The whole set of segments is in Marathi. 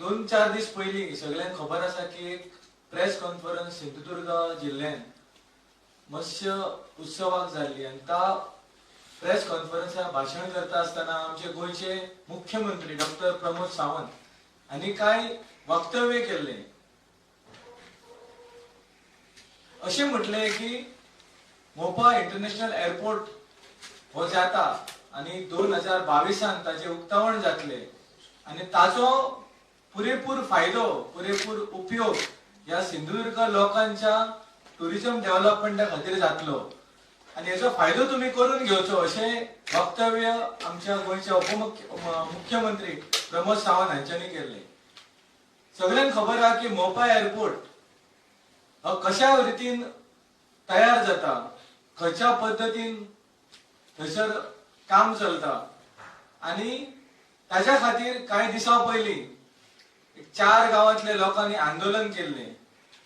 2-4 दीस पयलीं सगळ्यांक खबर आसा की एक प्रेस कॉन्फरन्स सिंधुदुर्ग जिल्ह्यात मत्स्य उत्सवाक जाल्ली आनी त्या प्रेस कॉन्फरन्साक भाषण करता आसतना आमचे गोयचे मुख्यमंत्री डॉक्टर प्रमोद सावंत हांणी काय वक्तव्य केले. अशें म्हटले की मोपा इंटरनॅशनल एअरपोर्ट हो जाता आणि 2022 ताचे उक्तावण जातले आणि ताचो पुरेपूर फायदो पुरेपूर उपयोग या सिंधुदुर्ग लोकांच्या टुरिझम डेव्हलपमेंटा खातीर जातलो आणि याचा फायदो तुम्ही करून घेवचो अशें वक्तव्य आमच्या गोयच्या मुख्यमंत्री प्रमोद सावंत हांच्यांनी केले. सगळ्यांक खबर आहा की मोपा एअरपोर्ट हो कशा रितीन तयार जाता, खंयच्या पद्धतीन थंयसर काम चलता आणि ताच्या खातीर कांय दिसा पयलीं 4 गावांतल्या लोकांनी आंदोलन केले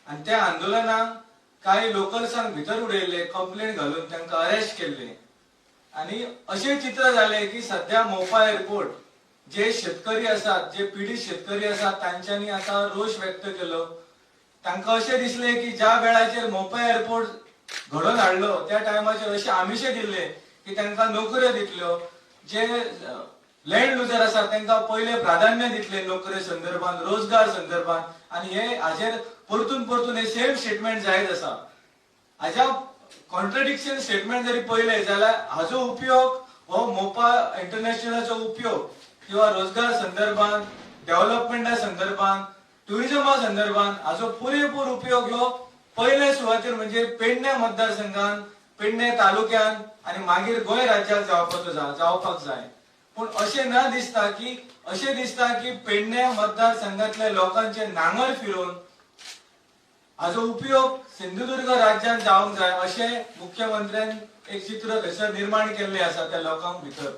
आणि त्या आंदोलनाक काही लोकल्सांक भितर उडयले, कंप्लेंट घालून तांकां अरेस्ट केले आणि अशें चित्र जालें की सध्या मोपा एअरपोर्ट जे शेतकरी आसात, जे पीडित शेतकरी आसात तांच्यांनी आता रोष व्यक्त केलो. तांकां अशें दिसले की ज्या वेळाचेर मोपा एअरपोर्ट घडोवन हाडलो त्या टायमाचेर अशें आमिशे दिल्ले की तांकां नोकऱ्यो दितल्यो, जे लँड लुजर आसात तांकां पयले प्राधान्य दितले नोकरे संदर्भात, रोजगार संदर्भात आणि हे हाजेर परतून हे सेम स्टेटमेंट जायत आसा. हाज्या कॉन्ट्रडिक्शन स्टेटमेंट जरी पळयले जाल्यार हाजो उपयोग हो मोपा इंटरनॅशनलचो उपयोग किंवा रोजगार संदर्भात, डेव्हलपमेंटा संदर्भात, टुरिझमा संदर्भात हाजो पुरेपूर उपयोग ह्यो पयले सुवातेर म्हणजे पेडणे मतदारसंघात, पेडणे तालुक्यात आणि मागीर गोंय राज्याक जावपाक जाय. पण अशें दिसता की पेडणे मतदारसंघातल्या लोकांचे नांगर फिरून हाजो उपयोग सिंधुदुर्ग राज्यात जावंक जाय अशें मुख्यमंत्र्यान एक चित्र थंयसर निर्माण केल्लें आसा त्या लोकांक भितर.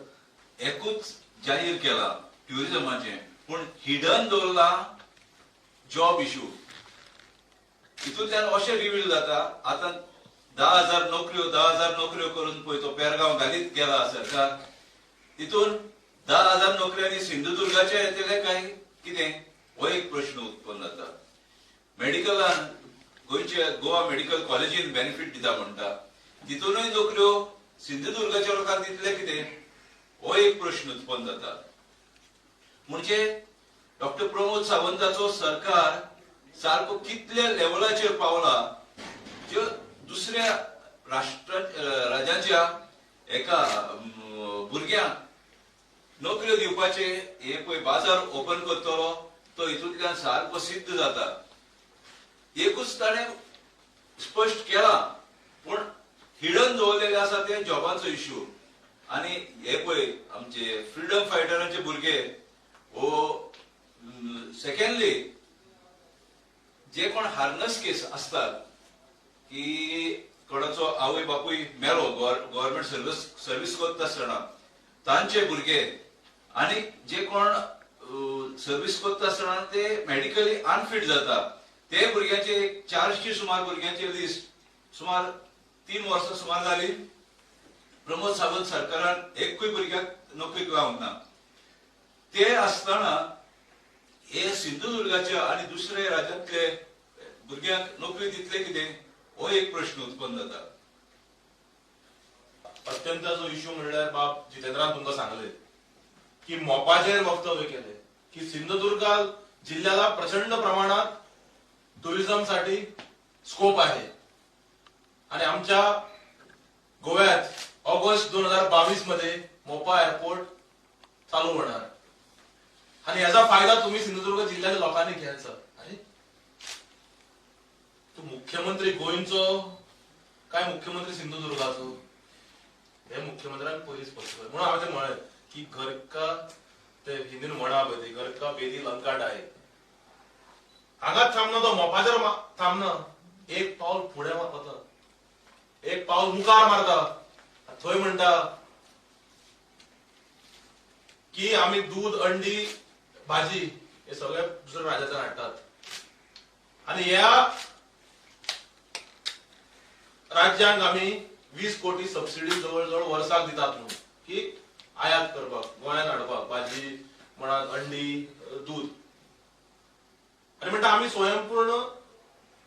एकूच जाहीर केला ट्युरिझमाचे, पण हिडन दवरला जॉब इश्यू. हितूंतल्यान अशें रिवील जाता आतां 10,000 नोकऱ्यो करून पळय तो पेरगांव घालीत गेला सरकार. तितून 10,000 नोकऱ्यांनी सिंधुदुर्गाचे येतले काय कितें हो एक प्रश्न उत्पन्न जाता. मेडिकलान गोंयचे गोवा मेडिकल कॉलेजीन बेनिफीट दिता म्हणटा, तितूनय नोकऱ्यो सिंधुदुर्गाच्या लोकांक दितले कितें हो एक प्रश्न उत्पन्न जाता. म्हणजे डॉक्टर प्रमोद सावंताचो सरकार सारको कितल्या लेवलाचेर पावला ज्यो दुसऱ्या राज्याच्या एका भुरग्यांक नोकऱ्यो दिवपाचे हे पळय बाजार ओपन करतलो तो हितूंतल्यान सारको सिद्ध जाता. एकूच ताणें स्पश्ट केला, पण हिडन दवरलेले आसा ते जॉबाचो इश्यू. आणि हे पळय आमचे फ्रीडम फायटरांचे भुरगे हो सेकंडली जे कोण हार्नस केस असतात की कोणाचो आवय बापूय मेलो गव्हर्नमेंट सर्व्हिस करता आसतना तांचे भुरगे आणि जे कोण सर्व्हिस करता आसतना ते मेडिकली अनफिट जाता ते भुरग्यांचे 400 सुमार भुरग्यांचे लिस्ट सुमार 3 वर्सां सुमार जाली. प्रमोद सावंत सरकारान एकूय भुरग्याक नोकरी गावंक ना. ते आसतना हे सिंधुदुर्गाच्या आणि दुसऱ्या राज्यांतले भुरग्यांक नोकरी दितले कितें हो एक प्रश्न उत्पन्न जाता. अत्यंत इश्यू म्हणल्यार बाब जितेंद्रान तुमकां सांगले की मोपाचेर वक्तव्य केले की सिंधुदुर्ग जिल्ह्याला प्रचंड प्रमाणात टुरिझम साठी स्कोप आहे आणि आमच्या गोव्यात ऑगस्ट 2022 मध्ये मोपा एअरपोर्ट चालू होणार आणि याचा फायदा तुम्ही सिंधुदुर्ग जिल्ह्याच्या लोकांनी घ्यायचा. अरे तू मुख्यमंत्री गोंयचो काय मुख्यमंत्री सिंधुदुर्गाचो हे मुख्यमंत्र्यांनी पयलींच स्पश्ट केलें. म्हणून हांवें ते म्हळें की घर का ते हिंदीन म्हणा बेदी घर का बेदी लंका डाय हांगाच थांबना तो मोपाचेर थांबना एक पाऊल फुडें वता एक पाऊल मुखार मारता. थंय म्हणटा की आम्ही दूध अंडी भाजी हे सगळे दुसऱ्या राज्यातून हाडटात आणि या राज्यांक आम्ही 20 कोटी सबसिडी जवळ वर्साक दितात म्हणून की आयात करपाक गोंयांत हाडपाक भाजी म्हणा अंडी दूध. आम्ही स्वयंपूर्ण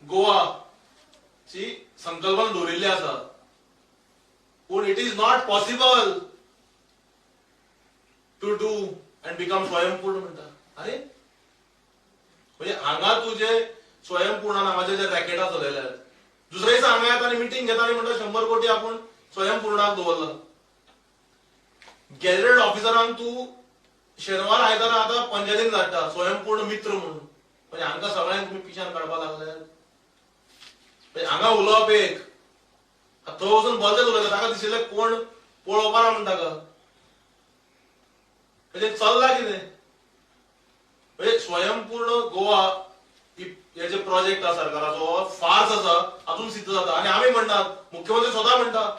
गोवा ची संकल्पना दवरिल्ली आसा, पूण it is not possible to do and become स्वयंपूर्ण म्हणटा. अरे म्हणजे हांगा तुझे स्वयंपूर्ण नावाचे जे रॅकेटां चलयले आहेत, दुसऱ्या दिसा हांगा येता आनी मिटींग घेता आनी म्हणटा 100 कोटी आपण स्वयंपूर्णाक दवरला. गॅजेटेड ऑफिसरांक तू शेनवार आयतारा आता पंचायतीन धाडटा स्वयंपूर्ण मित्र म्हणून. म्हणजे हांकां सगळ्यांक तुम्ही पिशान काडपाक लागल्यात. म्हणजे हांगा उलोवप एक, थंय वचून बलदेत उलयता, ताका दिशिल्लें कोण पळोवपा ना म्हण ताका. म्हणजे चल्ला कितें? म्हणजे स्वयंपूर्ण गोवा हे जे प्रोजेक्ट आसा सरकाराचो फार्स आसा, हातून सिद्ध जाता. आणि आम्ही म्हणटात, मुख्यमंत्री स्वतः म्हणटा